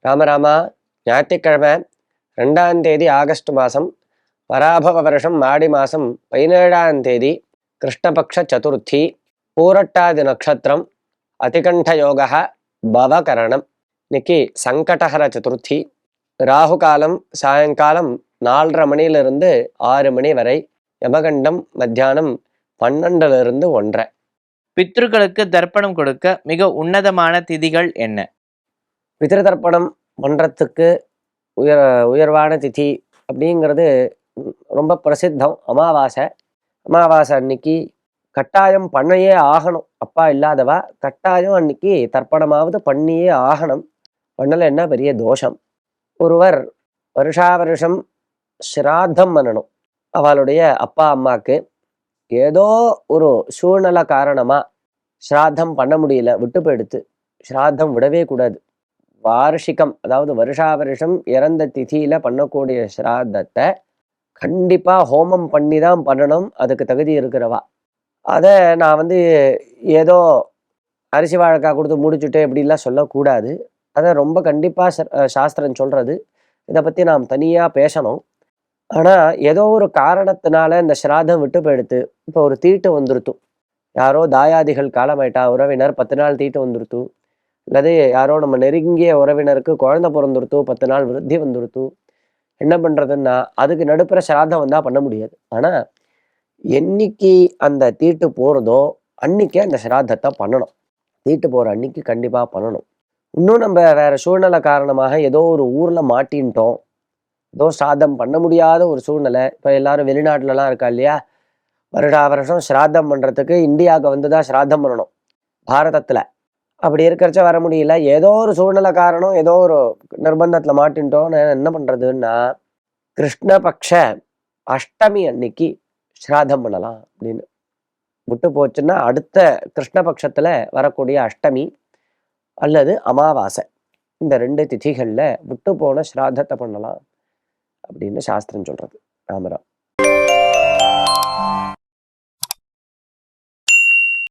ராமராமா, ஞாயிற்றுக்கிழமை 2ஆம் தேதி ஆகஸ்ட் மாதம் வராபவ வருஷம் ஆடி மாதம் 17ஆம் தேதி கிருஷ்ணபக்ஷ சதுர்த்தி, பூரட்டாதி நட்சத்திரம், அதிகண்ட யோகா, பவகரணம். இன்னைக்கு சங்கடஹர சதுர்த்தி. ராகு காலம் சாயங்காலம் 4:30 மணியிலிருந்து 6 மணி வரை, யமகண்டம் மத்தியானம் 12லிருந்து 1:30. பித்ருக்களுக்கு தர்ப்பணம் கொடுக்க மிக உன்னதமான திதிகள் என்ன? பித்ரு தர்ப்பணம் பண்ணுறதுக்கு உயர்வான திதி அப்படிங்கிறது ரொம்ப பிரசித்தம். அமாவாசை அன்னைக்கு கட்டாயம் பண்ணையே ஆகணும். அப்பா இல்லாதவா கட்டாயம் அன்னைக்கு தர்ப்பணமாவது பண்ணியே ஆகணும். பண்ணலைன்னா பெரிய தோஷம். ஒருவர் வருஷா வருஷம் ஸ்ராத்தம் பண்ணணும். அவளுடைய அப்பா அம்மாவுக்கு ஏதோ ஒரு சூழ்நிலை காரணமாக ஸ்ராத்தம் பண்ண முடியல, விட்டு போயிடுத்து. ஸ்ராத்தம் விடவே கூடாது. வார்ஷிகம், அதாவது வருஷா வருஷம் இறந்த திதியில் பண்ணக்கூடிய ஸ்ராத்தத்தை கண்டிப்பாக ஹோமம் பண்ணி தான் பண்ணணும். அதுக்கு தகுதி இருக்கிறவா. அதை நான் ஏதோ அரிசி வாழைக்காய் கொடுத்து முடிச்சுட்டு இப்படிலாம் சொல்லக்கூடாது. அதை ரொம்ப கண்டிப்பாக சாஸ்திரம் சொல்கிறது. இதை பற்றி நாம் தனியாக பேசணும். ஆனால் ஏதோ ஒரு காரணத்தினால இந்த ஸ்ராத்தம் விட்டு போயிடுத்து. இப்போ ஒரு தீட்டு வந்துருத்து, யாரோ தாயாதிகள் காலமாயிட்டா, உறவினர் 10 நாள் தீட்டு வந்துருத்து, அல்லது யாரோ நம்ம நெருங்கிய உறவினருக்கு குழந்தை பிறந்துருத்து, 10 நாள் விருத்தி வந்துருத்து. என்ன பண்ணுறதுன்னா அதுக்கு நடுப்புற ஸ்ராத்தம் வந்தால் பண்ண முடியாது. ஆனால் என்னைக்கு அந்த தீட்டு போகிறதோ அன்னைக்கே அந்த ஸ்ராத்தத்தை பண்ணணும். தீட்டு போகிற அன்னைக்கு கண்டிப்பாக பண்ணணும். இன்னும் நம்ம வேறு சூழ்நிலை காரணமாக ஏதோ ஒரு ஊரில் மாட்டின்ட்டோம், ஏதோ ஸ்ராத்தம் பண்ண முடியாத ஒரு சூழ்நிலை. இப்போ எல்லாரும் வெளிநாட்டிலலாம் இருக்கா இல்லையா, வருடா வருஷம் ஸ்ராத்தம் பண்ணுறதுக்கு இந்தியாவுக்கு தான் ஸ்ராத்தம் பண்ணணும் பாரதத்தில். அப்படி இருக்கிறச்ச வர முடியல, ஏதோ ஒரு சூழ்நிலை காரணம், ஏதோ ஒரு நிர்பந்தத்தில் மாட்டின்ட்டோம். என்ன பண்ணுறதுன்னா கிருஷ்ணபக்ஷ அஷ்டமி அன்னைக்கு ஸ்ராத்தம் பண்ணலாம். அப்படின்னு விட்டு போச்சுன்னா அடுத்த கிருஷ்ணபக்ஷத்தில் வரக்கூடிய அஷ்டமி அல்லது அமாவாசை, இந்த 2 திதிகளில் விட்டு போன ஸ்ராத்தத்தை பண்ணலாம் அப்படின்னு சாஸ்திரம் சொல்கிறது. ராமராம்.